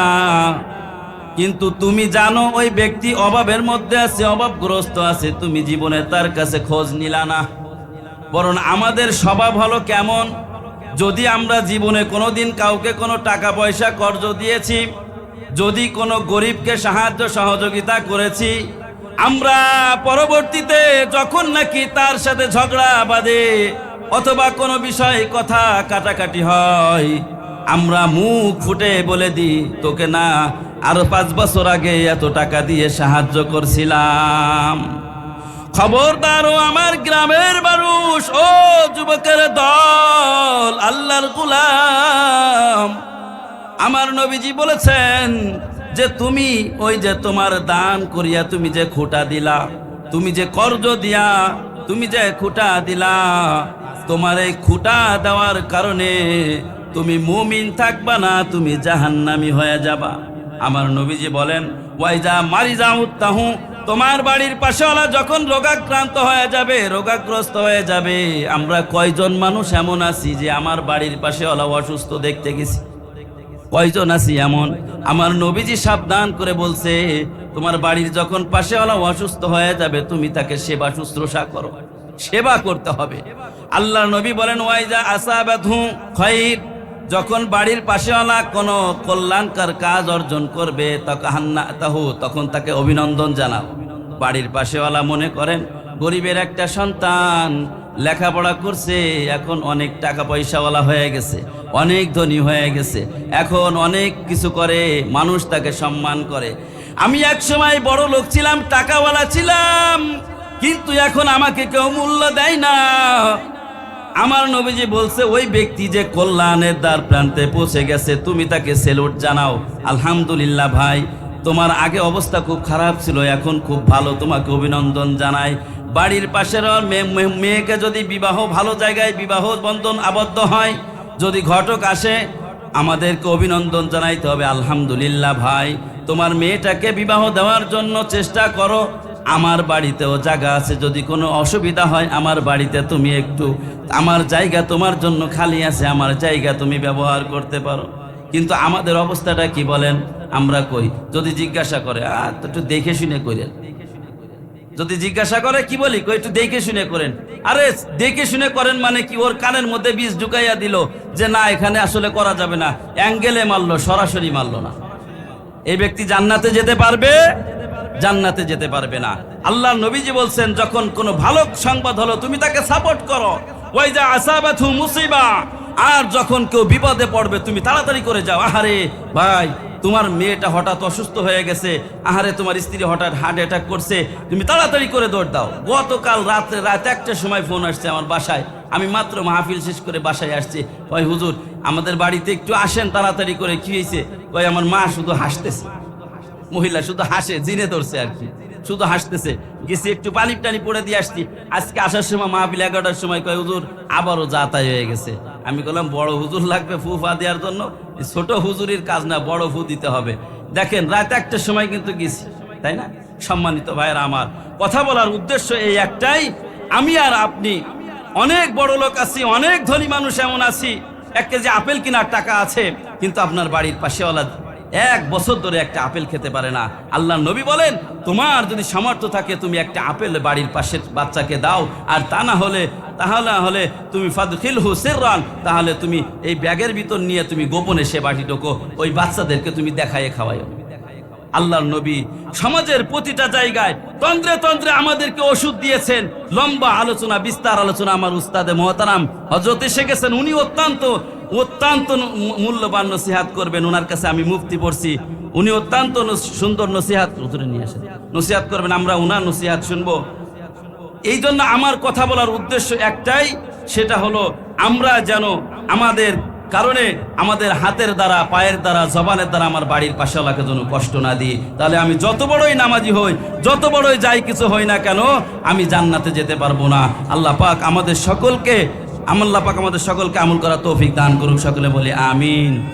কিন্তু তুমি জানো ওই ব্যক্তি অভাবের মধ্যে আছে, অভাবগ্রস্ত আছে, তুমি জীবনে তার কাছে খোঁজ নিলা না। বরং আমাদের স্বভাব হলো কেমন, যদি আমরা জীবনে কোনোদিন কাউকে কোনো টাকা পয়সা কর্জ দিয়েছি, যদি কোনো গরিবকে সাহায্য সহযোগিতা করেছি, আমরা পরবর্তীতে যখন নাকি তার সাথে ঝগড়া বাঁধে অথবা কোনো বিষয়ে কথা কাটাকাটি হয়, আমরা মুখ ফুটে বলে দিই তোকে না আরো 5 বছর আগে এত টাকা দিয়ে সাহায্য করছিলাম। খবরদার ও আমার গ্রামের মানুষ, ও যুবকের দল, আল্লাহর গোলাম, আমার নবীজি বলেছেন যে তুমি ওই যে তোমার দান করিয়া তুমি যে খুঁটা দিলা, তুমি যে কর্জ দিয়া তুমি যে খুঁটা দিলা, তোমার এই খুঁটা দেওয়ার কারণে তুমি মুমিন থাকবা না, তুমি জাহান্নামী হয়ে যাবা। আমার নবীজি বলেন ওয়াইজা মারিজাউত্তাহু, তোমার বাড়ির পাশেওয়ালা যখন রোগাক্রান্ত হয়ে যাবে, রোগাগ্রস্ত হয়ে যাবে। আমরা কয়জন মানুষ এমন আছি যে আমার বাড়ির পাশেওয়ালা অসুস্থ দেখতে গেছি? কয়জন আছি এমন? আমার নবীজি সাবধান করে বলছে তোমার বাড়ির যখন পাশেওয়ালা অসুস্থ হয়ে যাবে তুমি তাকে সেবা শুশ্রূষা করো, সেবা করতে হবে। আল্লাহ নবী বলেন ওয়াইজা আসাবাতহু খায়র, যখন বাড়ির পাশেওয়ালা কোনো কল্যাণকর কাজ অর্জন করবে তখন তাকে অভিনন্দন জানাও। বাড়ির পাশেওয়ালা মনে করেন গরিবের একটা সন্তান লেখাপড়া করছে, এখন অনেক টাকা পয়সাওয়ালা হয়ে গেছে, অনেক ধনী হয়ে গেছে, এখন অনেক কিছু করে, মানুষ তাকে সম্মান করে। আমি এক সময় বড় লোক ছিলাম, টাকাওয়ালা ছিলাম, কিন্তু এখন আমাকে কেউ মূল্য দেয় না। আমার নবীজি বলছে ওই ব্যক্তি যে কল্যাণের দ্বার প্রান্তে পৌঁছে গেছে তুমি তাকে সেলুট জানাও, আলহামদুলিল্লাহ ভাই তোমার আগে অবস্থা খুব খারাপ ছিল, এখন খুব ভালো, তোমাকে অভিনন্দন জানাই। বাড়ির পাশের মেয়েকে যদি বিবাহ, ভালো জায়গায় বিবাহ বন্ধন আবদ্ধ হয়, যদি ঘটক আসে আমাদেরকে অভিনন্দন জানাইতে হবে, আলহামদুলিল্লাহ ভাই তোমার মেয়েটাকে বিবাহ দেওয়ার জন্য চেষ্টা করো, আমার বাড়িতেও জায়গা আছে, যদি কোনো অসুবিধা হয় আমার বাড়িতে তুমি একটু, আমার জায়গা তোমার জন্য খালি আছে, আমার জায়গা তুমি ব্যবহার করতে পারো। কিন্তু আমাদের অবস্থাটা কি বলেন? আমরা কই যদি জিজ্ঞাসা করে একটু দেখে শুনে করেন, যদি জিজ্ঞাসা করে কি বলি, কই একটু দেখে শুনে করেন। আরে দেখে শুনে করেন মানে কি? ওর কানের মধ্যে বীজ ঢুকাইয়া দিল যে না এখানে আসলে করা যাবে না, অ্যাঙ্গেলে মারলো, সরাসরি মারলো না। এই ব্যক্তি জান্নাতে যেতে পারবে? জান্নাতে যেতে পারবে না। আল্লাহ নবীজি বলছেন যখন কোনো ভালো সংবাদ হলো তুমি তাকে সাপোর্ট করো, ওয়াইজা আসাবাতহু মুসিবা, আর যখন কেউ বিপদে পড়বে তুমি তাড়াতাড়ি করে যাও। আহারে ভাই তোমার মেয়েটা হঠাৎ অসুস্থ হয়ে গেছে, আহারে তোমার স্ত্রী হঠাৎ হার্ট অ্যাটাক করছে, তুমি তাড়াতাড়ি করে দৌড় দাও। গতকাল রাত 1টার সময় ফোন আসছে আমার বাসায়, আমি মাত্র মাহফিল শেষ করে বাসায় আসছি, ওই হুজুর আমাদের বাড়িতে একটু আসেন তাড়াতাড়ি করে, কি হয়েছে? ওই আমার মা শুধু হাসতেছে। মহিলা শুধু হাসে, জিনে ধরছে আর কি, শুধু হাসতেছে। গেছি একটু পানি টানি পড়ে দিয়ে আসছি। আজকে আসার সময় মাহফিল 11টার সময় কয় হুজুর আবারও যাতাই হয়ে গেছে। আমি বললাম বড় হুজুর লাগবে ফু ফা দেওয়ার জন্য? ছোট হুজুরির কাজ না, বড় ফু দিতে হবে। দেখেন রাত 1টার সময় কিন্তু গেছি, তাই না? সম্মানিত ভাইয়েরা আমার, কথা বলার উদ্দেশ্য এই একটাই, আমি আর আপনি অনেক বড় লোক আছি, অনেক ধনী মানুষ এমন আছি, 1 কেজি আপেল কেনার টাকা আছে, কিন্তু আপনার বাড়ির পাশেওয়ালা 1 বছর ধরে একটা আপেল খেতে পারে না। আল্লাহর নবী বলেন, তোমার যদি সামর্থ্য থাকে তুমি একটা আপেল বাড়ির পাশের বাচ্চাকে দাও, আর তা না হলে তুমি ফাদখিলহু সিররান, তাহলে তুমি এই ব্যাগের ভিতর নিয়ে তুমি গোপনে সে বাড়ি ঢোকো, ওই বাচ্চাদেরকে তুমি দেখাইয়ে খাওয়াইও। আল্লাহর নবী সমাজের প্রতিটা জায়গায় তন্ত্রে তন্ত্রে আমাদেরকে ওষুধ দিয়েছেন। লম্বা আলোচনা, বিস্তার আলোচনা আমার উস্তাদে মহতারাম হযরত এসে গেছেন, উনি অত্যন্ত মূল্যবান নসিহাত করবেন। ওনার কাছে আমি মুফতি পড়ছি, উনি অত্যন্ত সুন্দর নসিহাত নিয়ে আসেন, নসিহাত করবেন, আমরা ওনার নসিহাত শুনবো। এই জন্য আমার কথা বলার উদ্দেশ্য একটাই, সেটা হলো আমরা যেন আমাদের কারণে, আমাদের হাতের দ্বারা, পায়ের দ্বারা, জবানের দ্বারা আমার বাড়ির পাশেওয়ালাকে যেন কষ্ট না দিই। তাহলে আমি যত বড়ই নামাজি হই, যত বড়ই যাই কিছু হই না কেন, আমি জান্নাতে যেতে পারবো না। আল্লাহ পাক আমাদের সকলকে আমল করা তৌফিক দান করুক। সকলে বলি আমিন।